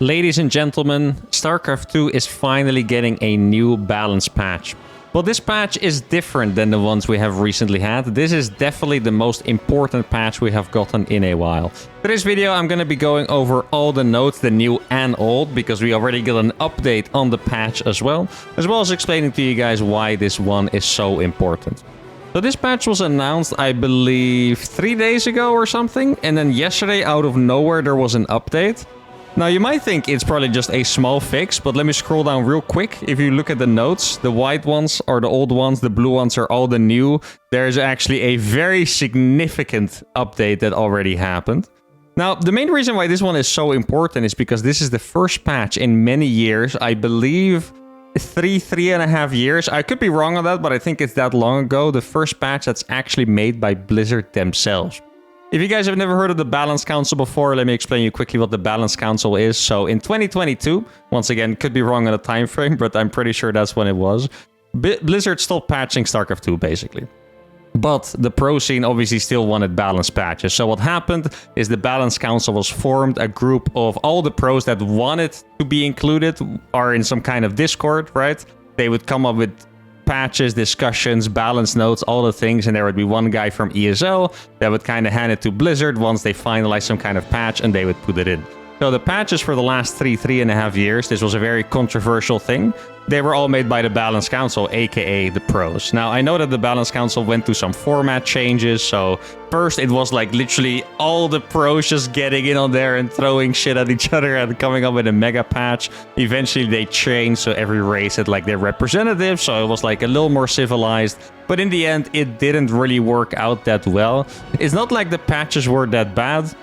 Ladies and gentlemen, Starcraft 2 is finally getting a new balance patch. But this patch is different than the ones we have recently had. This is definitely the most important patch we have gotten in a while. For this video, I'm going to be going over all the nodes, the new and old, because we already got an update on the patch as well as explaining to you guys why this one is so important. So this patch was announced, I believe, 3 days ago or something, and then yesterday, out of nowhere, there was an update. Now, you might think it's probably just a small fix, but let me scroll down real quick. If you look at the nodes, the white ones are the old ones, the blue ones are all the new. There's actually a very significant update that already happened. Now, the main reason why this one is so important is because this is the first patch in many years, I believe 3.5 years. I could be wrong on that, but I think it's that long ago. The first patch that's actually made by Blizzard themselves. If you guys have never heard of the Balance Council before, let me explain you quickly what the Balance Council is. So in 2022, once again, could be wrong on the time frame, but I'm pretty sure that's when it was, Blizzard stopped patching StarCraft 2, basically. But the pro scene obviously still wanted balance patches. So what happened is the Balance Council was formed, a group of all the pros that wanted to be included are in some kind of Discord, right? They would come up with patches, discussions, balance notes, all the things, and there would be one guy from ESL that would kind of hand it to Blizzard once they finalized some kind of patch, and they would put it in. So the patches for the last 3.5 years, this was a very controversial thing. They were all made by the Balance Council, aka the pros. Now, I know that the Balance Council went through some format changes, so first it was like literally all the pros just getting in on there and throwing shit at each other and coming up with a mega patch. Eventually they changed, so every race had like their representative, so it was like a little more civilized. But in the end, it didn't really work out that well. It's not like the patches were that bad.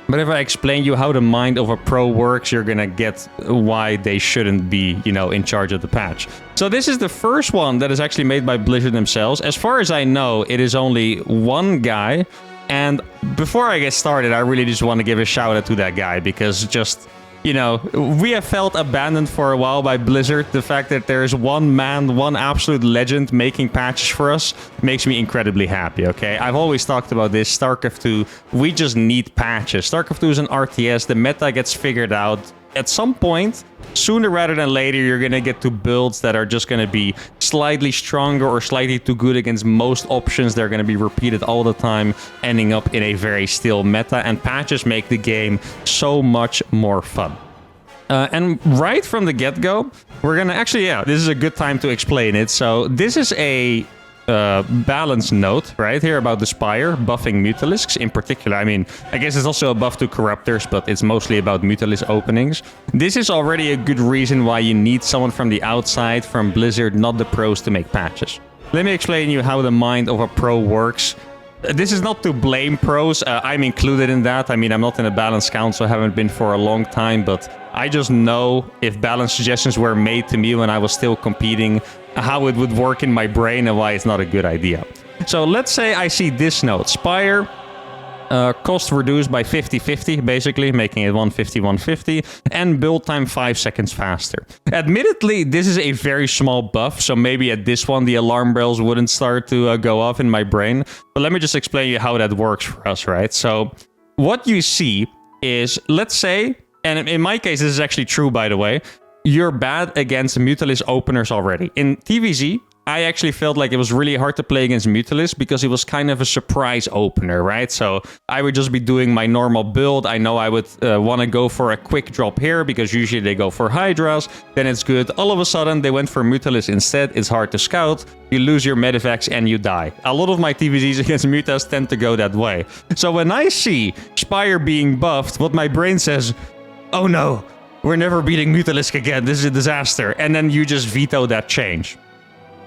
But if I explain you how the mind of a pro works, you're gonna get why they shouldn't be, in charge of the patch. So this is the first one that is actually made by Blizzard themselves. As far as I know, it is only one guy. And before I get started, I really just want to give a shout out to that guy because just, we have felt abandoned for a while by Blizzard. The fact that there's one man, one absolute legend making patches for us makes me incredibly happy, okay? I've always talked about this, StarCraft 2, we just need patches. StarCraft 2 is an RTS, the meta gets figured out. At some point, sooner rather than later, you're gonna get to builds that are just gonna be slightly stronger or slightly too good against most options. They're gonna be repeated all the time, ending up in a very still meta, and patches make the game so much more fun. And right from the get-go, we're gonna actually, this is a good time to explain it. So this is a balance note right here about the Spire buffing Mutalisks in particular. I mean, I guess it's also a buff to Corruptors, but it's mostly about Mutalisk openings. This is already a good reason why you need someone from the outside, from Blizzard, not the pros, to make patches. Let me explain you how the mind of a pro works. This is not to blame pros, I'm included in that. I mean, I'm not in a balance council, haven't been for a long time, but I just know if balance suggestions were made to me when I was still competing, how it would work in my brain and why it's not a good idea. So let's say I see this note, Spire, cost reduced by 50-50, basically, making it 150-150, and build time 5 seconds faster. Admittedly, this is a very small buff, so maybe at this one the alarm bells wouldn't start to go off in my brain. But let me just explain you how that works for us, right? So what you see is, let's say, and in my case, this is actually true, by the way, you're bad against Mutalisk openers already. In TVZ, I actually felt like it was really hard to play against Mutalisk because it was kind of a surprise opener, right? So I would just be doing my normal build. I know I would want to go for a quick drop here because usually they go for Hydras. Then it's good. All of a sudden, they went for Mutalisk instead. It's hard to scout. You lose your Medivacs and you die. A lot of my TVZs against Mutas tend to go that way. So when I see Spire being buffed, what my brain says, oh no, we're never beating Mutalisk again. This is a disaster. And then you just veto that change.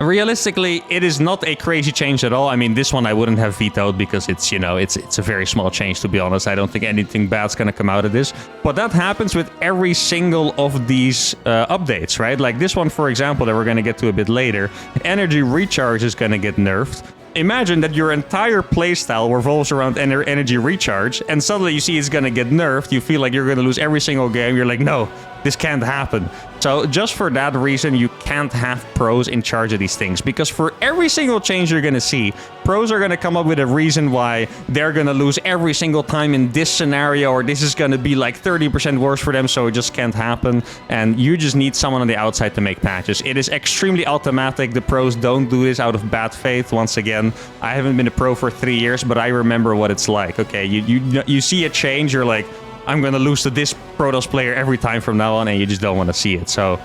Realistically, it is not a crazy change at all. I mean, this one I wouldn't have vetoed because it's, it's a very small change, to be honest. I don't think anything bad's going to come out of this. But that happens with every single of these updates, right? Like this one, for example, that we're going to get to a bit later. Energy recharge is going to get nerfed. Imagine that your entire playstyle revolves around energy recharge, and suddenly you see it's going to get nerfed. You feel like you're going to lose every single game. You're like, no, this can't happen. So just for that reason, you can't have pros in charge of these things, because for every single change you're going to see, pros are going to come up with a reason why they're going to lose every single time in this scenario, or this is going to be like 30% worse for them, so it just can't happen. And you just need someone on the outside to make patches. It is extremely automatic. The pros don't do this out of bad faith. Once again, I haven't been a pro for 3 years, but I remember what it's like. Okay, you see a change, you're like, I'm going to lose to this Protoss player every time from now on, and you just don't want to see it. So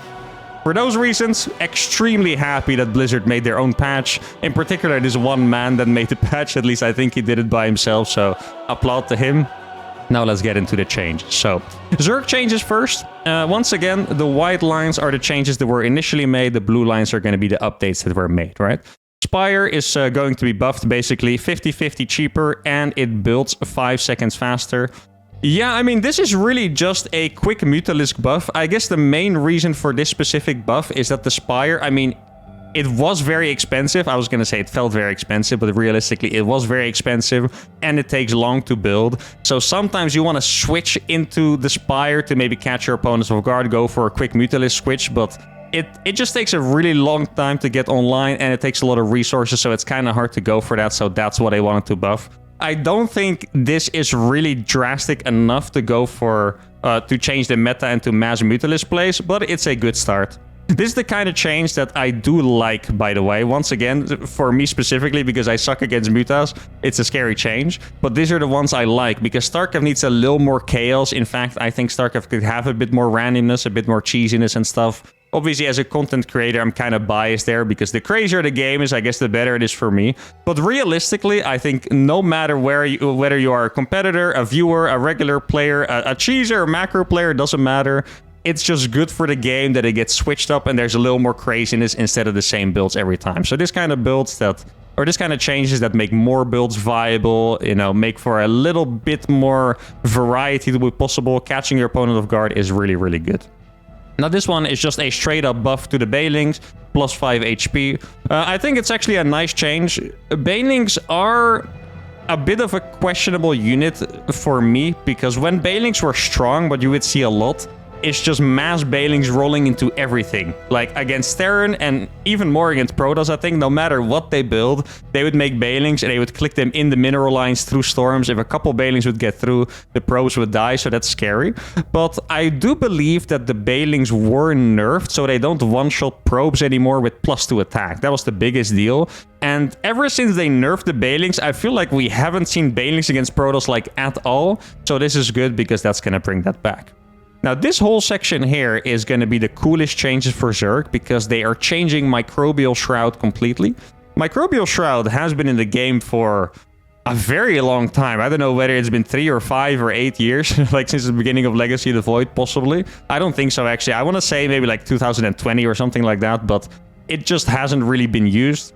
for those reasons, extremely happy that Blizzard made their own patch. In particular, this one man that made the patch, at least I think he did it by himself, so applaud to him. Now let's get into the changes. So, Zerg changes first. Once again, the white lines are the changes that were initially made. The blue lines are going to be the updates that were made, right? Spire is going to be buffed, basically 50-50 cheaper, and it builds 5 seconds faster. Yeah, I mean, this is really just a quick Mutalisk buff. I guess the main reason for this specific buff is that the Spire, I mean, it was very expensive. I was going to say it felt very expensive, but realistically, it was very expensive, and it takes long to build. So sometimes you want to switch into the Spire to maybe catch your opponents off guard, go for a quick Mutalisk switch, but it just takes a really long time to get online, and it takes a lot of resources, so it's kind of hard to go for that, so that's what I wanted to buff. I don't think this is really drastic enough to go for, to change the meta into mass Mutalisk plays, but it's a good start. This is the kind of change that I do like, by the way. Once again, for me specifically, because I suck against mutas, it's a scary change. But these are the ones I like, because Starcraft needs a little more chaos. In fact, I think Starcraft could have a bit more randomness, a bit more cheesiness and stuff. Obviously, as a content creator, I'm kind of biased there, because the crazier the game is, I guess the better it is for me. But realistically, I think no matter whether you are a competitor, a viewer, a regular player, a cheeser, a macro player, doesn't matter. It's just good for the game that it gets switched up and there's a little more craziness instead of the same builds every time. So this kind of builds that, or this kind of changes that make more builds viable, you know, make for a little bit more variety to be possible. Catching your opponent off guard is really, really good. Now this one is just a straight up buff to the Banelings, plus 5 HP. I think it's actually a nice change. Banelings are a bit of a questionable unit for me, because when Banelings were strong, what you would see a lot, it's just mass Banelings rolling into everything. Like against Terran and even more against Protoss, I think no matter what they build, they would make Banelings and they would click them in the mineral lines through storms. If a couple Banelings would get through, the pros would die, so that's scary. But I do believe that the Banelings were nerfed, so they don't one-shot probes anymore with +2 attack. That was the biggest deal. And ever since they nerfed the Banelings, I feel like we haven't seen Banelings against Protoss like at all. So this is good, because that's going to bring that back. Now, this whole section here is going to be the coolest changes for Zerg, because they are changing Microbial Shroud completely. Microbial Shroud has been in the game for a very long time. I don't know whether it's been 3 or 5 or 8 years, like since the beginning of Legacy of the Void, possibly. I don't think so, actually. I want to say maybe like 2020 or something like that, but it just hasn't really been used.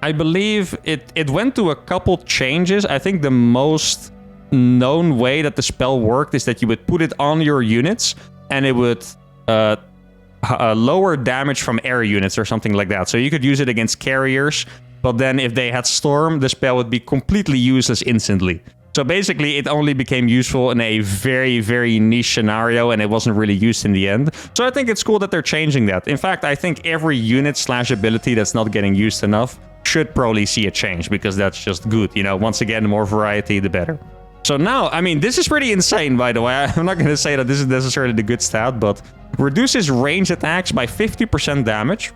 I believe it went through a couple changes. I think the most known way that the spell worked is that you would put it on your units and it would lower damage from air units or something like that. So you could use it against carriers, but then if they had storm, the spell would be completely useless instantly. So basically it only became useful in a very, very niche scenario, and it wasn't really used in the end. So I think it's cool that they're changing that. In fact, I think every unit / ability that's not getting used enough should probably see a change, because that's just good. You know, once again, the more variety, the better. So now, I mean, this is pretty insane, by the way. I'm not going to say that this is necessarily the good stat, but reduces range attacks by 50% damage.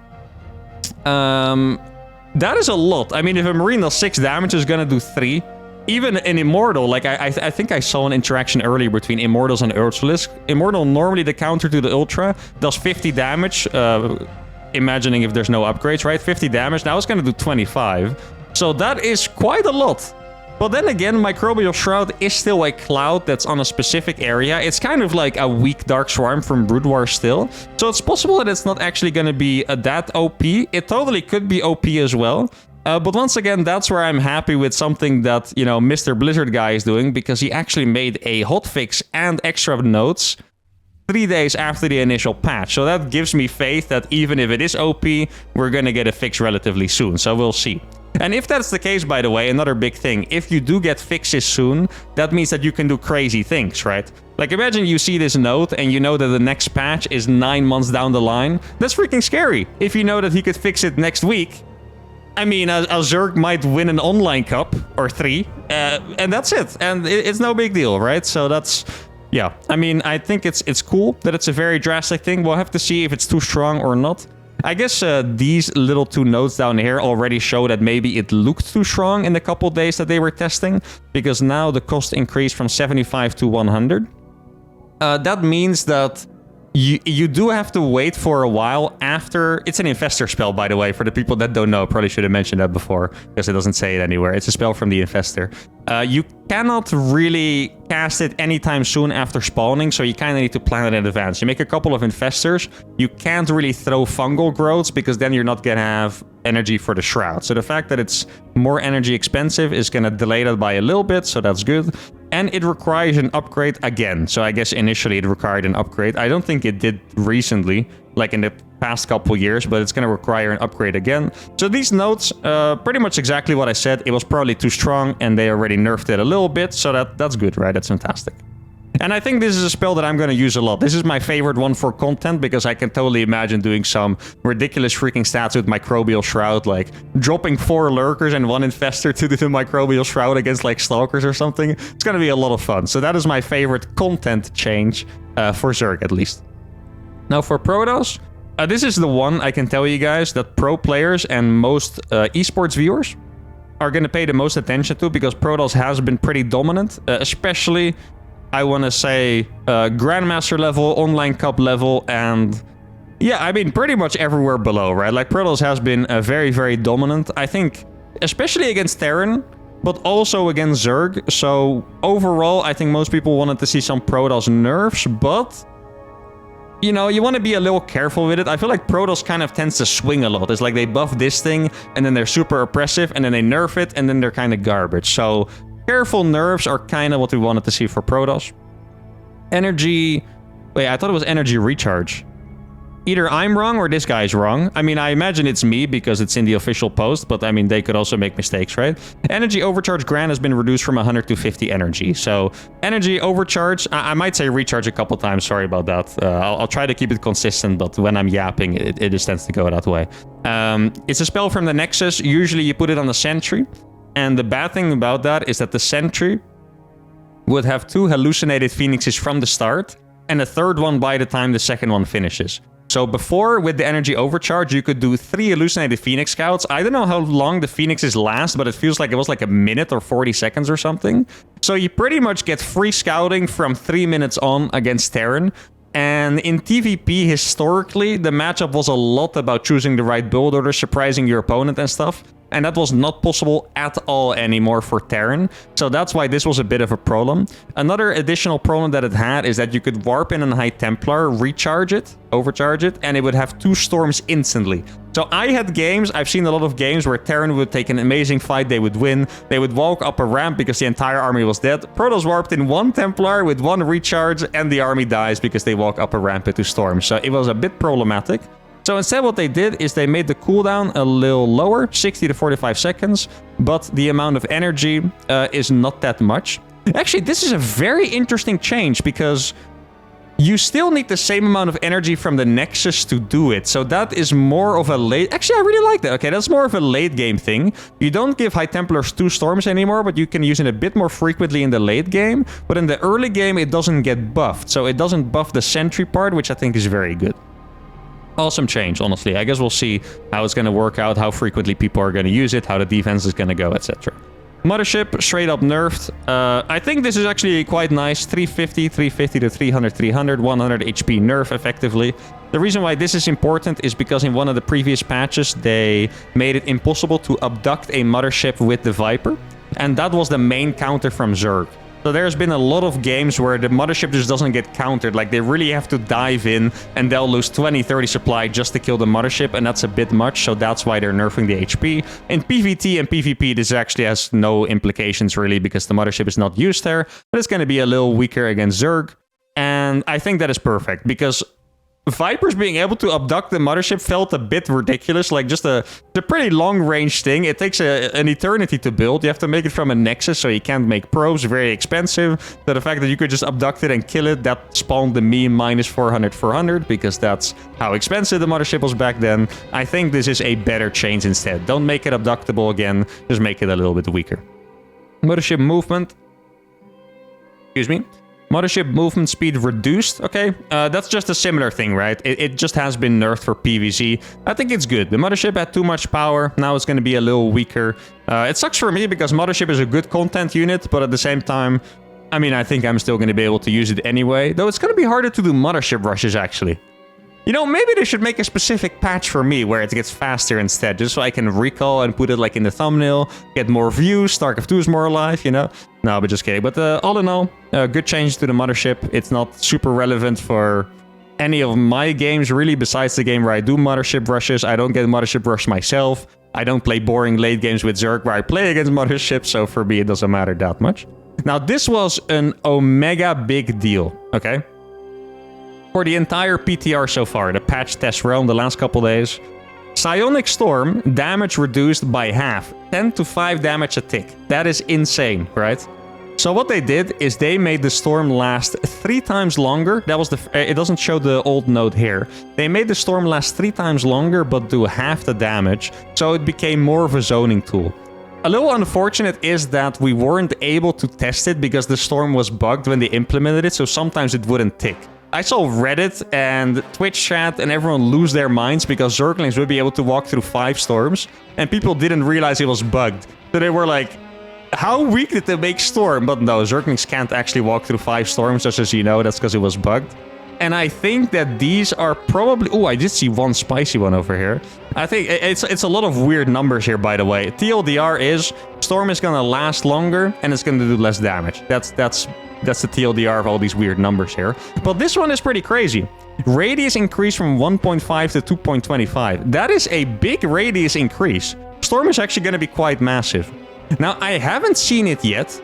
That is a lot. I mean, if a Marine does 6 damage, it's going to do 3. Even an Immortal, like I think I saw an interaction earlier between Immortals and Ultralisk. Immortal, normally the counter to the Ultra, does 50 damage. Imagining if there's no upgrades, right? 50 damage. Now it's going to do 25. So that is quite a lot. But then again, Microbial Shroud is still a cloud that's on a specific area. It's kind of like a weak Dark Swarm from Brood War still. So it's possible that it's not actually going to be that OP. It totally could be OP as well. But once again, that's where I'm happy with something that, you know, Mr. Blizzard guy is doing, because he actually made a hotfix and extra notes 3 days after the initial patch. So that gives me faith that even if it is OP, we're going to get a fix relatively soon. So we'll see. And if that's the case, by the way, another big thing, if you do get fixes soon, that means that you can do crazy things, right? Like, imagine you see this node and you know that the next patch is 9 months down the line. That's freaking scary. If you know that he could fix it next week, I mean, a Zerg might win an online cup or 3, and that's it. And it's no big deal, right? So that's... Yeah, I mean, I think it's cool that it's a very drastic thing. We'll have to see if it's too strong or not. I guess these little 2 nodes down here already show that maybe it looked too strong in the couple days that they were testing, because now the cost increased from 75 to 100. That means that you do have to wait for a while after... It's an infestor spell, by the way, for the people that don't know. Probably should have mentioned that before, because it doesn't say it anywhere. It's a spell from the infestor. You cannot really cast it anytime soon after spawning, so you kind of need to plan it in advance. You make a couple of infestors. You can't really throw fungal growths, because then you're not going to have energy for the shroud. So the fact that it's more energy expensive is going to delay that by a little bit, so that's good. And it requires an upgrade again. So I guess initially it required an upgrade. I don't think it did recently, like in the past couple years, but it's going to require an upgrade again. So these nodes, pretty much exactly what I said. It was probably too strong, and they already nerfed it a little bit, so that's good, right? That's fantastic. And I think this is a spell that I'm going to use a lot. This is my favorite one for content, because I can totally imagine doing some ridiculous freaking stats with Microbial Shroud, like dropping 4 Lurkers and 1 Infestor to do the Microbial Shroud against like Stalkers or something. It's going to be a lot of fun. So that is my favorite content change for Zerg, at least. Now for Protoss, this is the one I can tell you guys that pro players and most esports viewers are going to pay the most attention to, because Protoss has been pretty dominant, especially... I want to say Grandmaster level, Online Cup level, and yeah, I mean pretty much everywhere below, right? Like Protoss has been very, very dominant. I think especially against Terran, but also against Zerg. So overall, I think most people wanted to see some Protoss nerfs, but you know, you want to be a little careful with it. I feel like Protoss kind of tends to swing a lot. It's like they buff this thing, and then they're super oppressive, and then they nerf it, and then they're kind of garbage. So... careful nerfs are kind of what we wanted to see for Protoss. Energy... Wait, I thought it was energy recharge. Either I'm wrong or this guy's wrong. I mean, I imagine it's me because it's in the official post, but I mean, they could also make mistakes, right? Energy overcharge grant has been reduced from 100 to 50 energy. So, energy overcharge... I might say recharge a couple times, sorry about that. I'll try to keep it consistent, but when I'm yapping, it just tends to go that way. It's a spell from the Nexus. Usually you put it on the Sentry. And the bad thing about that is that the Sentry would have 2 hallucinated Phoenixes from the start, and a 3rd one by the time the 2nd one finishes. So before, with the energy overcharge, you could do 3 hallucinated Phoenix Scouts. I don't know how long the Phoenixes last, but it feels like it was like a minute or 40 seconds or something. So you pretty much get free scouting from 3 minutes on against Terran. And in PvP, historically, the matchup was a lot about choosing the right build order, surprising your opponent and stuff. And that was not possible at all anymore for Terran. So that's why this was a bit of a problem. Another additional problem that it had is that you could warp in a High Templar, recharge it, overcharge it, and it would have 2 storms instantly. So I had games, I've seen a lot of games where Terran would take an amazing fight, they would win, they would walk up a ramp because the entire army was dead. Protoss warped in 1 Templar with 1 recharge, and the army dies because they walk up a ramp into storms. So it was a bit problematic. So instead what they did is they made the cooldown a little lower, 60 to 45 seconds, but the amount of energy is not that much. Actually, this is a very interesting change because you still need the same amount of energy from the Nexus to do it. So that is more of a late... Actually, I really like that. Okay, that's more of a late game thing. You don't give High Templars 2 storms anymore, but you can use it a bit more frequently in the late game. But in the early game, it doesn't get buffed. So it doesn't buff the Sentry part, which I think is very good. Awesome change, honestly. I guess we'll see how it's going to work out, how frequently people are going to use it, how the defense is going to go, etc. Mothership, straight up nerfed. I think this is actually quite nice. 350, 350 to 300, 300, 100 HP nerf, effectively. The reason why this is important is because in one of the previous patches, they made it impossible to abduct a Mothership with the Viper. And that was the main counter from Zerg. So there's been a lot of games where the Mothership just doesn't get countered. Like, they really have to dive in, and they'll lose 20, 30 supply just to kill the Mothership, and that's a bit much, so that's why they're nerfing the HP. In PvT and PvP, this actually has no implications, really, because the Mothership is not used there, but it's going to be a little weaker against Zerg, and I think that is perfect, because Vipers being able to abduct the mothership felt a bit ridiculous, like just a pretty long-range thing. It takes an eternity to build. You have to make it from a nexus, so you can't make probes, very expensive. So the fact that you could just abduct it and kill it, that spawned the meme minus 400, because that's how expensive the mothership was back then. I think this is a better change instead. Don't make it abductable again, just make it a little bit weaker. Mothership movement. Excuse me. Mothership movement speed reduced. Okay, that's just a similar thing, right? It just has been nerfed for PvZ. I think it's good. The mothership had too much power. Now it's going to be a little weaker. It sucks for me because mothership is a good content unit, but at the same time, I mean, I think I'm still going to be able to use it anyway. Though it's going to be harder to do mothership rushes, actually. You know, maybe they should make a specific patch for me where it gets faster instead, just so I can recall and put it like in the thumbnail, get more views, Starcraft 2 is more alive, you know? No, but just kidding. But all in all, good change to the mothership. It's not super relevant for any of my games, really, besides the game where I do mothership rushes. I don't get mothership rush myself. I don't play boring late games with Zerg where I play against mothership, so for me it doesn't matter that much. Now, this was an omega big deal, okay? For the entire PTR so far, the patch test realm the last couple days, Psionic Storm damage reduced by half, 10 to 5 damage a tick. That is insane, right? So what they did is they made the storm last 3 times longer. That was it doesn't show the old note here. They made the storm last 3 times longer, but do half the damage. So it became more of a zoning tool. A little unfortunate is that we weren't able to test it because the storm was bugged when they implemented it, so sometimes it wouldn't tick. I saw Reddit and Twitch chat and everyone lose their minds because Zerglings would be able to walk through 5 storms, and people didn't realize it was bugged. So they were like, how weak did they make storm? But no, Zerglings can't actually walk through 5 storms, just as you know, that's because it was bugged. And I think that these are probably... Oh, I did see one spicy one over here. I think it's a lot of weird numbers here, by the way. TLDR is storm is going to last longer and it's going to do less damage. That's the TLDR of all these weird numbers here. But this one is pretty crazy. Radius increased from 1.5 to 2.25. That is a big radius increase. Storm is actually going to be quite massive. Now, I haven't seen it yet,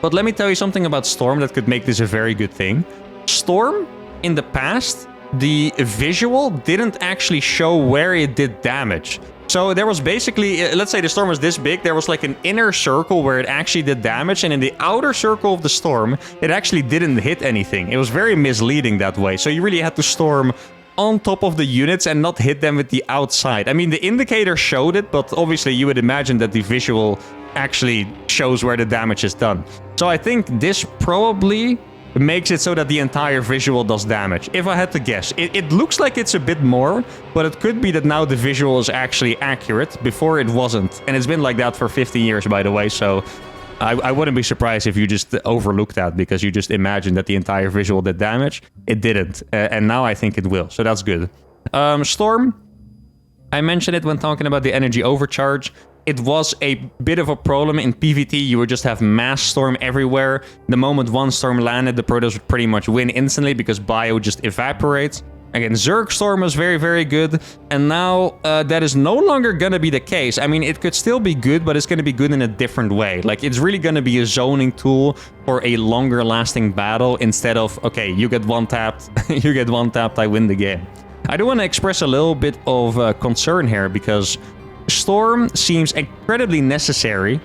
but let me tell you something about Storm that could make this a very good thing. Storm, in the past, the visual didn't actually show where it did damage. So there was basically, let's say the storm was this big, there was like an inner circle where it actually did damage, and in the outer circle of the storm, it actually didn't hit anything. It was very misleading that way. So you really had to storm on top of the units and not hit them with the outside. I mean, the indicator showed it, but obviously you would imagine that the visual actually shows where the damage is done. So I think this probably makes it so that the entire visual does damage. If I had to guess, it looks like it's a bit more, but it could be that now the visual is actually accurate. Before it wasn't, and it's been like that for 15 years, by the way, so I wouldn't be surprised if you just overlooked that because you just imagined that the entire visual did damage. It didn't, and now I think it will, so that's good. Storm, I mentioned it when talking about the energy overcharge. It was a bit of a problem in PvT. You would just have mass storm everywhere. The moment one storm landed, the Protoss would pretty much win instantly because bio just evaporates. Again, Zerg storm was very, very good. And now that is no longer going to be the case. I mean, it could still be good, but it's going to be good in a different way. Like, it's really going to be a zoning tool for a longer lasting battle instead of, okay, you get one tapped, you get one tapped, I win the game. I do want to express a little bit of concern here because Storm seems incredibly necessary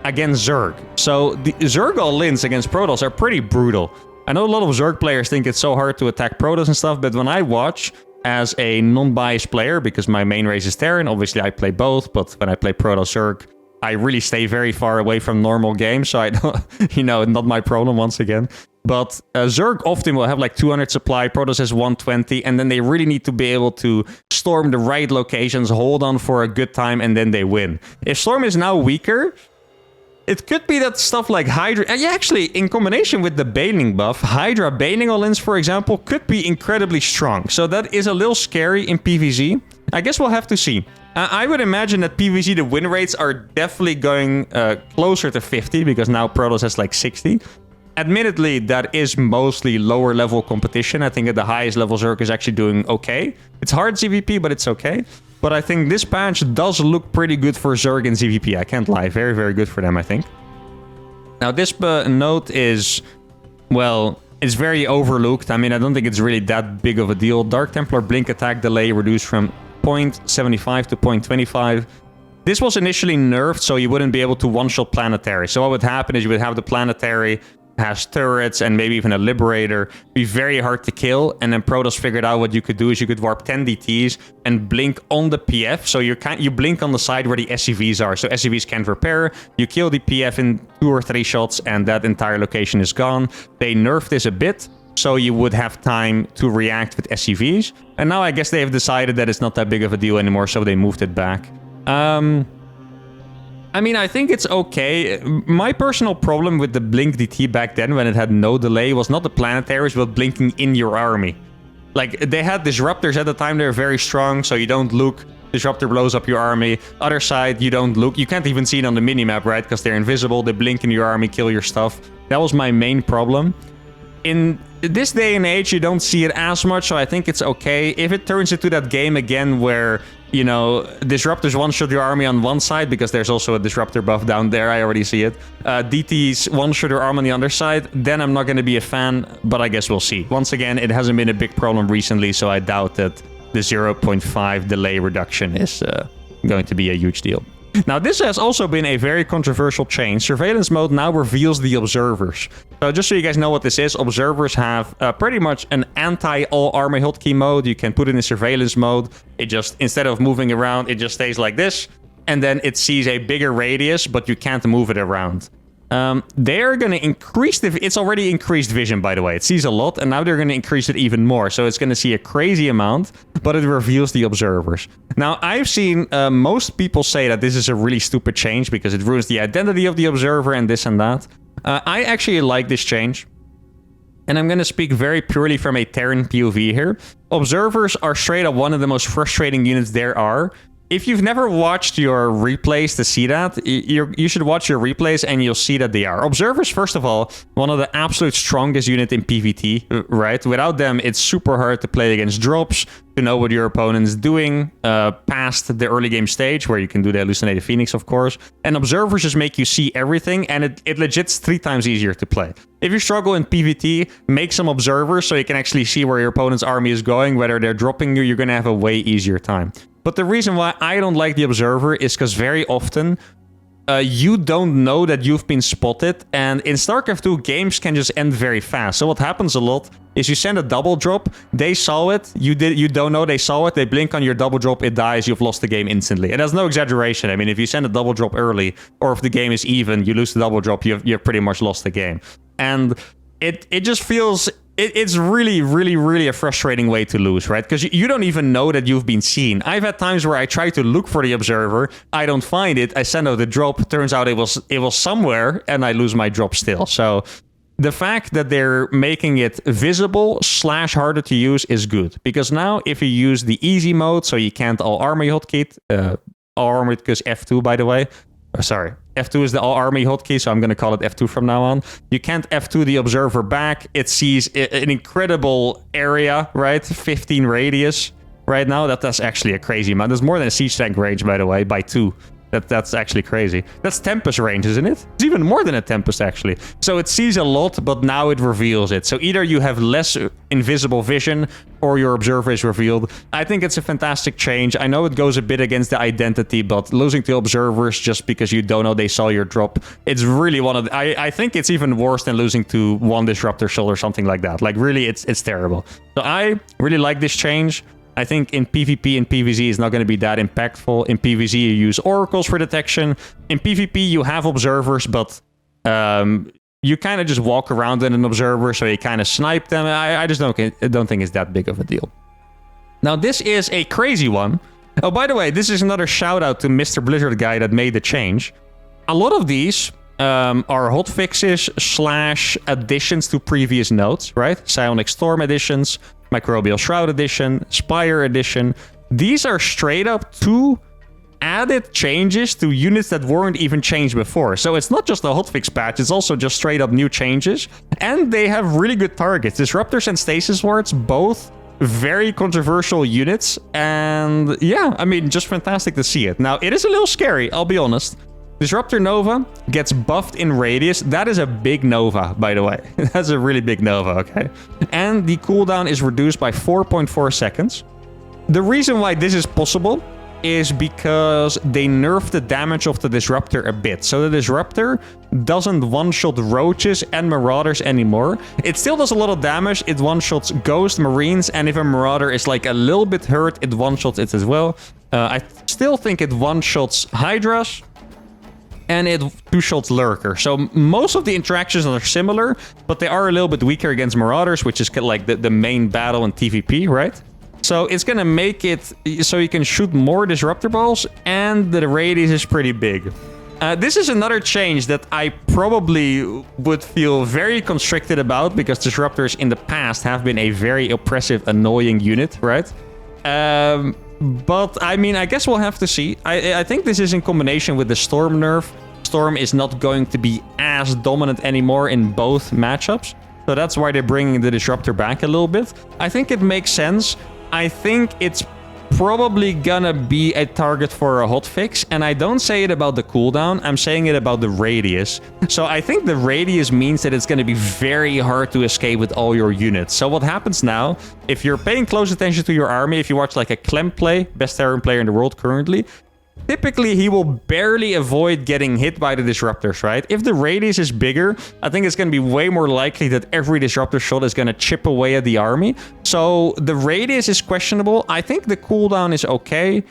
against Zerg. So the Zerg all-ins against Protoss are pretty brutal. I know a lot of Zerg players think it's so hard to attack Protoss and stuff, but when I watch as a non-biased player, because my main race is Terran, obviously I play both, but when I play Protoss Zerg, I really stay very far away from normal games, so I don't, you know, not my problem once again. But Zerg often will have like 200 supply, Protoss has 120, and then they really need to be able to storm the right locations, hold on for a good time, and then they win. If Storm is now weaker, it could be that stuff like Hydra... actually, in combination with the Baning buff, Hydra Baning all-ins, for example, could be incredibly strong. So that is a little scary in PvZ. I guess we'll have to see. I would imagine that PvZ, the win rates are definitely going closer to 50, because now Protoss has like 60. Admittedly, that is mostly lower level competition. I think at the highest level, Zerg is actually doing okay. It's hard ZVP, but it's okay. But I think this patch does look pretty good for Zerg and ZVP. I can't lie. Very, very good for them, I think. Now, this note is, well, It's very overlooked. I mean, I don't think it's really that big of a deal. Dark Templar blink attack delay reduced from 0.75 to 0.25. This was initially nerfed, so you wouldn't be able to one-shot planetary. So what would happen is you would have the planetary, has turrets, and maybe even a liberator, be very hard to kill. And then Protoss figured out what you could do is you could warp 10 DTs and blink on the PF. So you blink on the side where the SCVs are. So SCVs can't repair. You kill the PF in 2 or 3 shots, and that entire location is gone. They nerfed this a bit, so you would have time to react with SCVs. And now I guess they have decided that it's not that big of a deal anymore, so they moved it back. I mean, I think it's okay. My personal problem with the Blink DT back then, when it had no delay, was not the planetaries, but blinking in your army. Like, they had disruptors at the time, they were very strong, so you don't look, disruptor blows up your army. Other side, you don't look, you can't even see it on the minimap, right? Because they're invisible, they blink in your army, kill your stuff. That was my main problem. In this day and age, you don't see it as much, so I think it's okay. If it turns into that game again where, you know, disruptors one-shot your army on one side, because there's also a disruptor buff down there, I already see it. DTs one-shot your arm on the other side, then I'm not going to be a fan, but I guess we'll see. Once again, it hasn't been a big problem recently, so I doubt that the 0.5 delay reduction is going to be a huge deal. Now, this has also been a very controversial change. Surveillance mode now reveals the observers. So just so you guys know what this is, observers have pretty much an anti-all army hotkey mode. You can put it in surveillance mode. It just, instead of moving around, it just stays like this. And then it sees a bigger radius, but you can't move it around. They're going to increase it's already increased vision, by the way. It sees a lot, and now they're going to increase it even more. So it's going to see a crazy amount, but it reveals the observers. Now, I've seen most people say that this is a really stupid change because it ruins the identity of the observer and this and that. I actually like this change. And I'm going to speak very purely from a Terran POV here. Observers are straight up one of the most frustrating units there are. If you've never watched your replays to see that, you should watch your replays and you'll see that they are. Observers, first of all, one of the absolute strongest units in PvT, right? Without them, it's super hard to play against drops, to know what your opponent's doing past the early game stage, where you can do the Hallucinated Phoenix, of course. And observers just make you see everything, and it legit's 3 times easier to play. If you struggle in PvT, make some observers so you can actually see where your opponent's army is going, whether they're dropping you, you're going to have a way easier time. But the reason why I don't like the observer is because very often you don't know that you've been spotted, and in StarCraft 2 games can just end very fast. So what happens a lot is you send a double drop, they saw it, you don't know they saw it, they blink on your double drop, it dies, you've lost the game instantly. And that's no exaggeration. I mean, if you send a double drop early, or if the game is even, you lose the double drop, you've pretty much lost the game. And it just feels... It's really, really, really a frustrating way to lose, right? Because you don't even know that you've been seen. I've had times where I try to look for the observer, I don't find it, I send out the drop, turns out it was somewhere, and I lose my drop still. So the fact that they're making it visible / harder to use is good. Because now if you use the easy mode, so you can't all army hotkey, all army because F2, by the way. Sorry, F2 is the all-army hotkey, so I'm going to call it F2 from now on. You can't F2 the observer back. It sees an incredible area, right? 15 radius right now. That's actually a crazy amount. There's more than a siege tank range, by the way, by 2. That's actually crazy. That's Tempest range, isn't it? It's even more than a Tempest, actually. So it sees a lot, but now it reveals it. So either you have less invisible vision, or your observer is revealed. I think it's a fantastic change. I know it goes a bit against the identity, but losing to observers just because you don't know they saw your drop, it's really one of the... I think it's even worse than losing to one disruptor shell or something like that. Like, really, it's terrible. So I really like this change. I think in PvP and PvZ it's not going to be that impactful. In PvZ you use oracles for detection. In PvP you have observers, but you kind of just walk around in an observer, so you kind of snipe them. I just don't think it's that big of a deal. Now this is a crazy one. Oh, by the way, this is another shout out to Mr. Blizzard guy that made the change. A lot of these are hotfixes / additions to previous nodes, right? Psionic Storm additions, Microbial Shroud Edition, Spire Edition. These are straight up 2 added changes to units that weren't even changed before. So it's not just a hotfix patch, it's also just straight up new changes. And they have really good targets. Disruptors and Stasis Wards, both very controversial units. And yeah, I mean, just fantastic to see it. Now, it is a little scary, I'll be honest. Disruptor Nova gets buffed in radius. That is a big Nova, by the way. That's a really big Nova, okay? And the cooldown is reduced by 4.4 seconds. The reason why this is possible is because they nerfed the damage of the Disruptor a bit. So the Disruptor doesn't one-shot roaches and marauders anymore. It still does a lot of damage. It one-shots ghost, marines, and if a marauder is like a little bit hurt, it one-shots it as well. I still think it one-shots hydras, and it two-shots lurker. So most of the interactions are similar, but they are a little bit weaker against marauders, which is like the main battle in TVP, right? So it's gonna make it so you can shoot more disruptor balls, and the radius is pretty big. This is another change that I probably would feel very constricted about, because disruptors in the past have been a very oppressive, annoying unit, right? But I mean, I guess we'll have to see. I think this is in combination with the Storm nerf. Storm is not going to be as dominant anymore in both matchups. So that's why they're bringing the Disruptor back a little bit. I think it makes sense. I think it's probably gonna be a target for a hotfix, and I don't say it about the cooldown, I'm saying it about the radius. So I think the radius means that it's gonna be very hard to escape with all your units. So what happens now, if you're paying close attention to your army, if you watch like a Clem play, best Terran player in the world currently, typically he will barely avoid getting hit by the disruptors, right? If the radius is bigger, I think it's going to be way more likely that every disruptor shot is going to chip away at the army. So the radius is questionable. I think the cooldown is okay.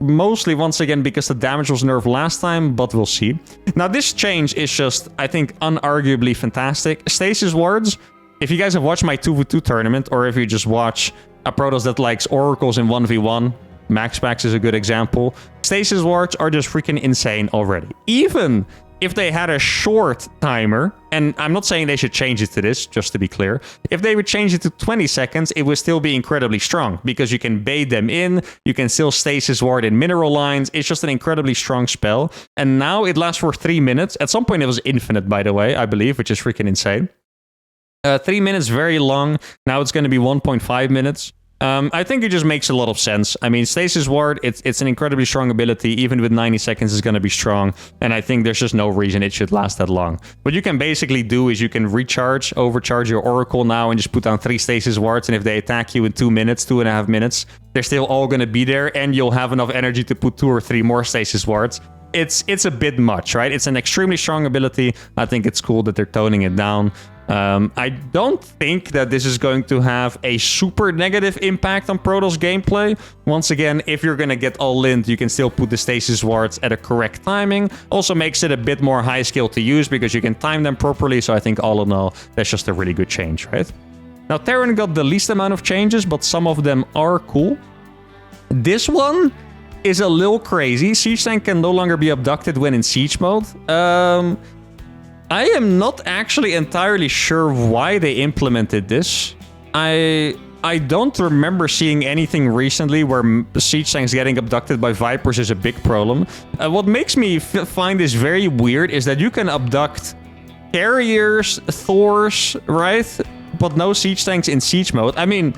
Mostly, once again, because the damage was nerfed last time, but we'll see. Now, this change is just, I think, unarguably fantastic. Stasis wards, if you guys have watched my 2v2 tournament, or if you just watch a Protoss that likes oracles in 1v1, Max is a good example. Stasis wards are just freaking insane already. Even if they had a short timer, and I'm not saying they should change it to this, just to be clear. If they would change it to 20 seconds, it would still be incredibly strong, because you can bait them in, you can still stasis ward in mineral lines. It's just an incredibly strong spell. And now it lasts for 3 minutes. At some point it was infinite, by the way, I believe, which is freaking insane. 3 minutes, very long. Now it's going to be 1.5 minutes. I think it just makes a lot of sense. I mean, Stasis Ward, it's an incredibly strong ability. Even with 90 seconds, it's going to be strong. And I think there's just no reason it should last that long. What you can basically do is you can overcharge your Oracle now, and just put down 3 Stasis Wards. And if they attack you in 2 minutes, 2.5 minutes, they're still all going to be there. And you'll have enough energy to put 2 or 3 more Stasis Wards. It's a bit much, right? It's an extremely strong ability. I think it's cool that they're toning it down. I don't think that this is going to have a super negative impact on Protoss gameplay. Once again, if you're going to get all in, you can still put the Stasis Wards at a correct timing. Also makes it a bit more high skill to use, because you can time them properly. So I think all in all, that's just a really good change, right? Now, Terran got the least amount of changes, but some of them are cool. This one is a little crazy. Siege Tank can no longer be abducted when in siege mode. I am not actually entirely sure why they implemented this. I don't remember seeing anything recently where siege tanks getting abducted by Vipers is a big problem. What makes me find this very weird is that you can abduct carriers, Thors, right? But no siege tanks in siege mode. I mean,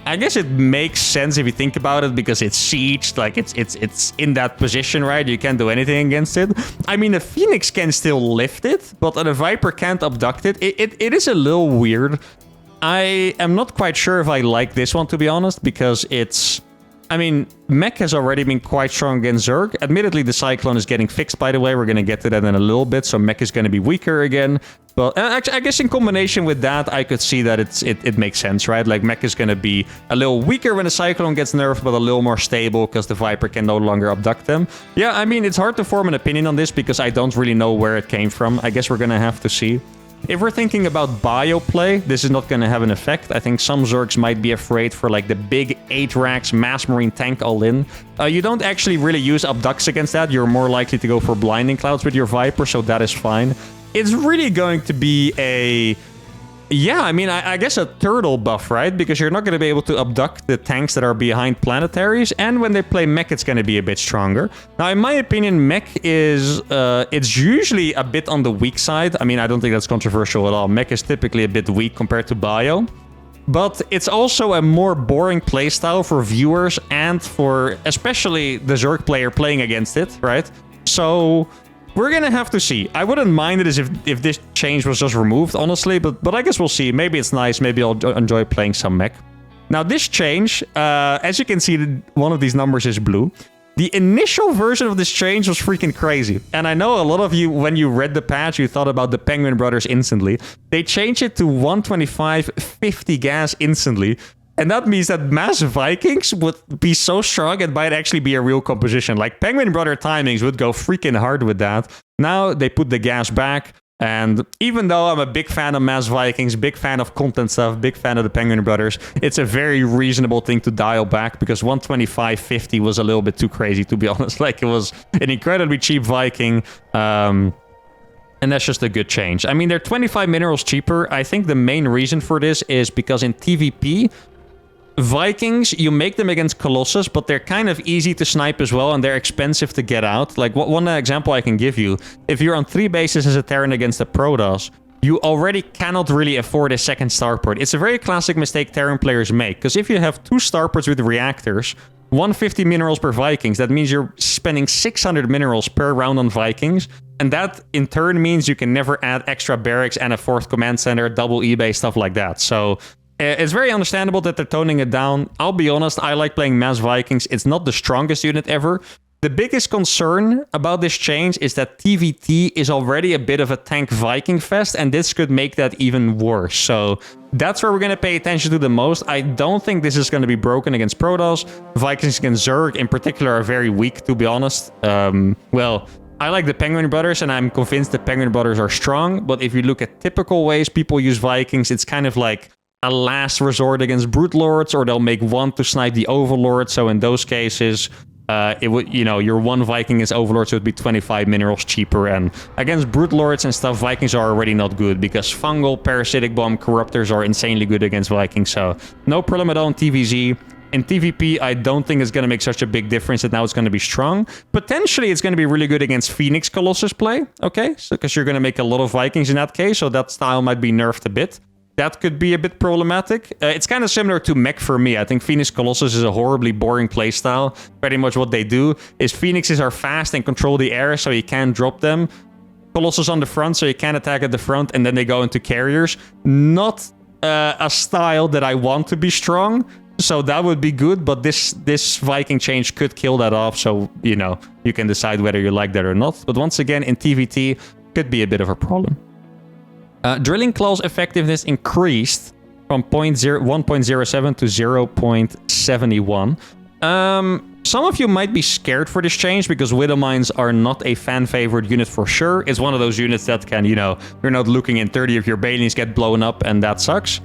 I guess it makes sense if you think about it, because it's sieged, like it's in that position, right? You can't do anything against it. I mean, a Phoenix can still lift it, but a Viper can't abduct it. It is a little weird. I am not quite sure if I like this one, to be honest, because it's... I mean, Mech has already been quite strong against Zerg. Admittedly, the Cyclone is getting fixed, by the way. We're going to get to that in a little bit, so Mech is going to be weaker again. But I guess in combination with that, I could see that it makes sense, right? Like, Mech is going to be a little weaker when the Cyclone gets nerfed, but a little more stable because the Viper can no longer abduct them. Yeah, I mean, it's hard to form an opinion on this because I don't really know where it came from. I guess we're going to have to see. If we're thinking about bio play, this is not going to have an effect. I think some Zergs might be afraid for like the big 8 racks mass marine tank all in. You don't actually really use abducts against that. You're more likely to go for blinding clouds with your Viper, so that is fine. It's really going to be a... Yeah, I mean, I guess a turtle buff, right? Because you're not going to be able to abduct the tanks that are behind planetaries. And when they play mech, it's going to be a bit stronger. Now, in my opinion, mech is... it's usually a bit on the weak side. I mean, I don't think that's controversial at all. Mech is typically a bit weak compared to bio. But it's also a more boring playstyle for viewers and for especially the Zerg player playing against it, right? So we're gonna have to see. I wouldn't mind it as if this change was just removed, honestly, but I guess we'll see. Maybe it's nice. Maybe I'll enjoy playing some mech. Now this change, as you can see, one of these numbers is blue. The initial version of this change was freaking crazy. And I know a lot of you, when you read the patch, you thought about the Penguin Brothers instantly. They changed it to 125, 50 gas instantly. And that means that Mass Vikings would be so strong it might actually be a real composition. Like Penguin Brother timings would go freaking hard with that. Now they put the gas back. And even though I'm a big fan of Mass Vikings, big fan of content stuff, big fan of the Penguin Brothers, it's a very reasonable thing to dial back because 125.50 was a little bit too crazy, to be honest. Like, it was an incredibly cheap Viking, and that's just a good change. I mean, they're 25 minerals cheaper. I think the main reason for this is because in PvP, Vikings, you make them against Colossus, but they're kind of easy to snipe as well, and they're expensive to get out. Like, one example I can give you, if you're on 3 bases as a Terran against a Protoss, you already cannot really afford a second starport. It's a very classic mistake Terran players make, because if you have 2 starports with reactors, 150 minerals per Vikings, that means you're spending 600 minerals per round on Vikings, and that in turn means you can never add extra barracks and a 4th command center, double eBay, stuff like that. So it's very understandable that they're toning it down. I'll be honest, I like playing Mass Vikings. It's not the strongest unit ever. The biggest concern about this change is that TVT is already a bit of a tank Viking fest, and this could make that even worse. So that's where we're going to pay attention to the most. I don't think this is going to be broken against Protoss. Vikings against Zerg in particular are very weak, to be honest. Well, I like the Penguin Brothers, and I'm convinced the Penguin Brothers are strong. But if you look at typical ways people use Vikings, it's kind of like a last resort against Brute Lords, or they'll make one to snipe the Overlord. So in those cases, it would, you know, your one Viking is Overlord, so it would be 25 minerals cheaper. And against Brute Lords and stuff, Vikings are already not good because Fungal, Parasitic Bomb, Corruptors are insanely good against Vikings. So no problem at all in TVZ. In TVP, I don't think it's going to make such a big difference that now it's going to be strong. Potentially, it's going to be really good against Phoenix Colossus play, okay? So because you're going to make a lot of Vikings in that case, so that style might be nerfed a bit. That could be a bit problematic. It's kind of similar to mech for me. I think Phoenix Colossus is a horribly boring playstyle. Pretty much what they do is Phoenixes are fast and control the air, so you can't drop them. Colossus on the front, so you can attack at the front, and then they go into carriers. Not a style that I want to be strong, so that would be good, but this Viking change could kill that off, so, you know, you can decide whether you like that or not. But once again, in TVT, could be a bit of a problem. Drilling Claw's effectiveness increased from 1.07 to 0.71. Some of you might be scared for this change because Widow Mines are not a fan-favored unit for sure. It's one of those units that can, you know, you're not looking and 30 of your Banelings get blown up and that sucks.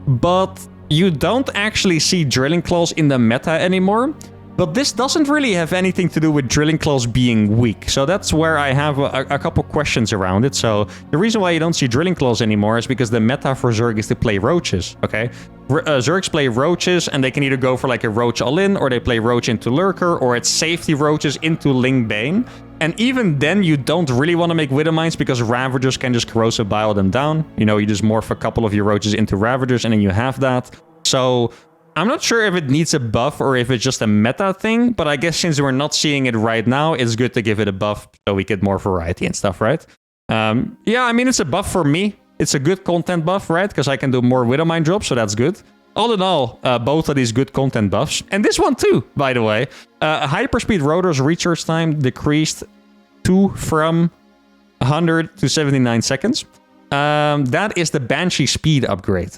But you don't actually see Drilling Claws in the meta anymore. But this doesn't really have anything to do with Drilling Claws being weak. So that's where I have a couple questions around it. So the reason why you don't see Drilling Claws anymore is because the meta for Zerg is to play Roaches, okay? Zergs play Roaches, and they can either go for like a Roach all-in, or they play Roach into Lurker, or it's safety Roaches into Ling Bane. And even then, you don't really want to make Widow Mines because Ravagers can just corrosive bile them down. You know, you just morph a couple of your Roaches into Ravagers, and then you have that. So I'm not sure if it needs a buff or if it's just a meta thing, but I guess since we're not seeing it right now, it's good to give it a buff so we get more variety and stuff, right? Yeah, I mean, it's a buff for me. It's a good content buff, right? Because I can do more Widowmine drops, so that's good. All in all, both of these good content buffs. And this one too, by the way. Hyperspeed Rotor's recharge time decreased from 100 to 79 seconds. That is the Banshee Speed upgrade.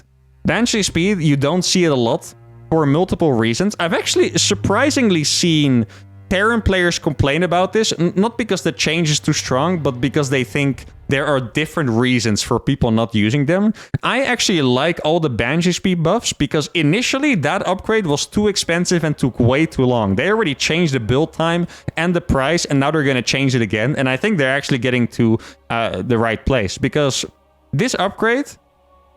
Banshee Speed, you don't see it a lot for multiple reasons. I've actually surprisingly seen Terran players complain about this, not because the change is too strong, but because they think there are different reasons for people not using them. I actually like all the Banshee Speed buffs because initially that upgrade was too expensive and took way too long. They already changed the build time and the price, and now they're going to change it again. And I think they're actually getting to the right place because this upgrade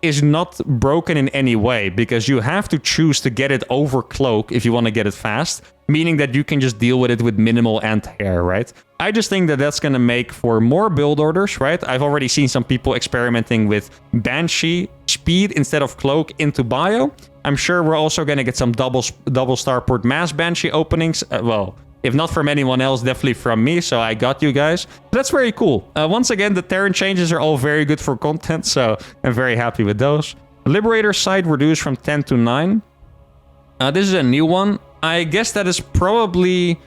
is not broken in any way because you have to choose to get it over Cloak if you want to get it fast, meaning that you can just deal with it with minimal anti-air, right? I just think that that's going to make for more build orders, right? I've already seen some people experimenting with Banshee Speed instead of Cloak into Bio. I'm sure we're also going to get some double starport mass Banshee openings. Well, If not from anyone else, definitely from me. So I got you guys. That's very cool. Once again, the Terran changes are all very good for content. So I'm very happy with those. Liberator side reduced from 10 to 9. This is a new one. I guess that is probably...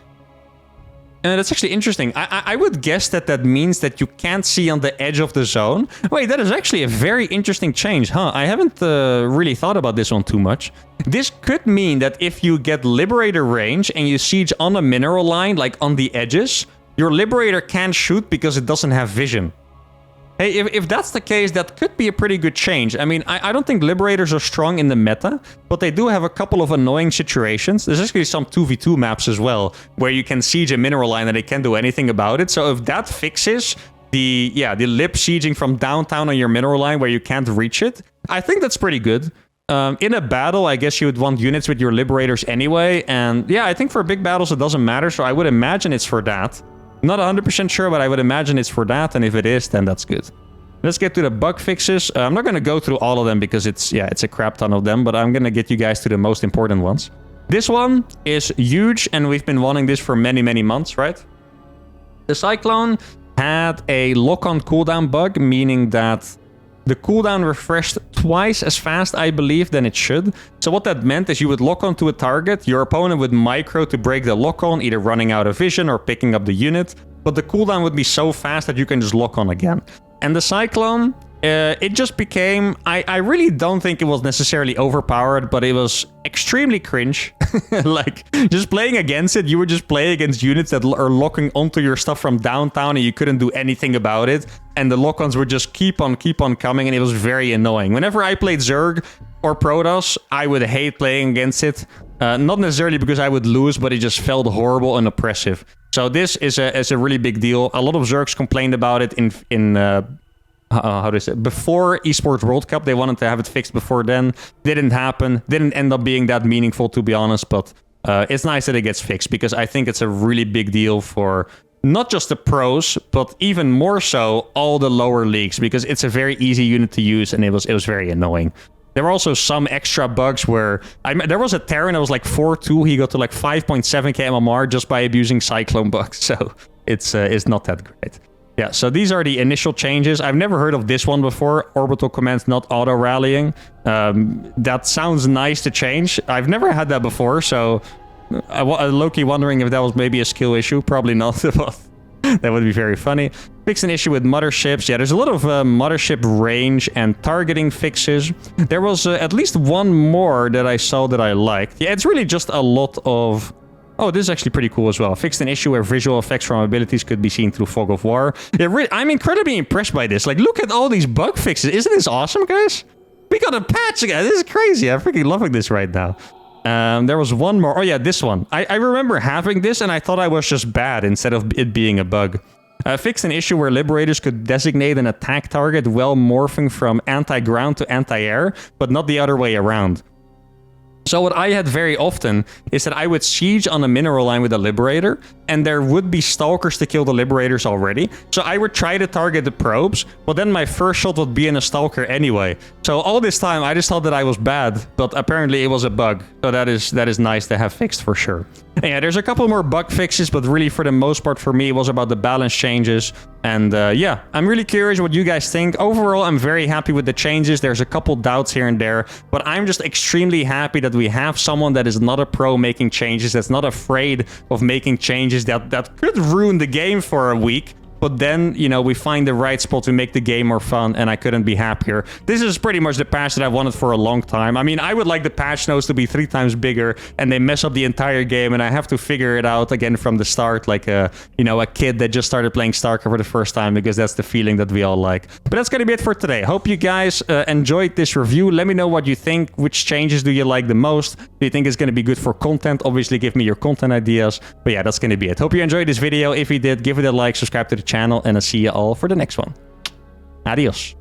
that's actually interesting. I would guess that that means that you can't see on the edge of the zone. Wait, that is actually a very interesting change, huh? I haven't really thought about this one too much. This could mean that if you get Liberator range and you siege on a mineral line, like on the edges, your Liberator can't shoot because it doesn't have vision. Hey, if that's the case, that could be a pretty good change. I mean, I don't think Liberators are strong in the meta, but they do have a couple of annoying situations. There's actually some 2v2 maps as well, where you can siege a mineral line and they can't do anything about it. So if that fixes the lip sieging from downtown on your mineral line where you can't reach it, I think that's pretty good. In a battle, I guess you would want units with your Liberators anyway. And yeah, I think for big battles, it doesn't matter. So I would imagine it's for that. Not 100% sure, but I would imagine it's for that, and if it is, then that's good. Let's get to the bug fixes. I'm not going to go through all of them because it's a crap ton of them, but I'm going to get you guys to the most important ones. This one is huge, and we've been wanting this for many, many months, right? The Cyclone had a lock-on cooldown bug, meaning that the cooldown refreshed twice as fast, I believe, than it should. So what that meant is you would lock on to a target, your opponent would micro to break the lock on, either running out of vision or picking up the unit, but the cooldown would be so fast that you can just lock on again. And the Cyclone, it just became... I really don't think it was necessarily overpowered, but it was extremely cringe. Like, just playing against it, you would just play against units that are locking onto your stuff from downtown and you couldn't do anything about it. And the lock-ons would just keep on coming, and it was very annoying. Whenever I played Zerg or Protoss, I would hate playing against it. Not necessarily because I would lose, but it just felt horrible and oppressive. So this is a really big deal. A lot of Zergs complained about it how do I say it? Before Esports World Cup. They wanted to have it fixed before then. Didn't happen. Didn't end up being that meaningful, to be honest. But it's nice that it gets fixed, because I think it's a really big deal for not just the pros, but even more so all the lower leagues, because it's a very easy unit to use, and it was very annoying. There were also some extra bugs where... there was a Terran that was like 4-2. He got to like 5.7k MMR just by abusing Cyclone bugs. So it's not that great. Yeah, so these are the initial changes. I've never heard of this one before. Orbital commands not auto-rallying. That sounds nice to change. I've never had that before, so... I'm low-key wondering if that was maybe a skill issue. Probably not, but that would be very funny. Fixed an issue with motherships. Yeah, there's a lot of mothership range and targeting fixes. There was at least one more that I saw that I liked. Yeah, it's really just a lot of... Oh, this is actually pretty cool as well. Fixed an issue where visual effects from abilities could be seen through Fog of War. Yeah, I'm incredibly impressed by this. Like, look at all these bug fixes. Isn't this awesome, guys? We got a patch again. This is crazy. I'm freaking loving this right now. There was one more. Oh, yeah, this one. I remember having this, and I thought I was just bad instead of it being a bug. Fixed an issue where Liberators could designate an attack target while morphing from anti-ground to anti-air, but not the other way around. So what I had very often is that I would siege on a mineral line with a Liberator, and there would be Stalkers to kill the Liberators already. So I would try to target the probes, but then my first shot would be in a Stalker anyway. So all this time, I just thought that I was bad, but apparently it was a bug. So that is nice to have fixed for sure. And yeah, there's a couple more bug fixes, but really for the most part for me, it was about the balance changes. And yeah, I'm really curious what you guys think. Overall, I'm very happy with the changes. There's a couple doubts here and there, but I'm just extremely happy that we have someone that is not a pro making changes, that's not afraid of making changes that could ruin the game for a week. But then, you know, we find the right spot to make the game more fun, and I couldn't be happier. This is pretty much the patch that I wanted for a long time. I mean, I would like the patch notes to be 3 times bigger, and they mess up the entire game, and I have to figure it out again from the start, like a kid that just started playing Starcraft for the first time, because that's the feeling that we all like. But that's gonna be it for today. Hope you guys enjoyed this review. Let me know what you think. Which changes do you like the most? Do you think it's gonna be good for content? Obviously, give me your content ideas. But yeah, that's gonna be it. Hope you enjoyed this video. If you did, give it a like, subscribe to the channel, and I'll see you all for the next one. Adios.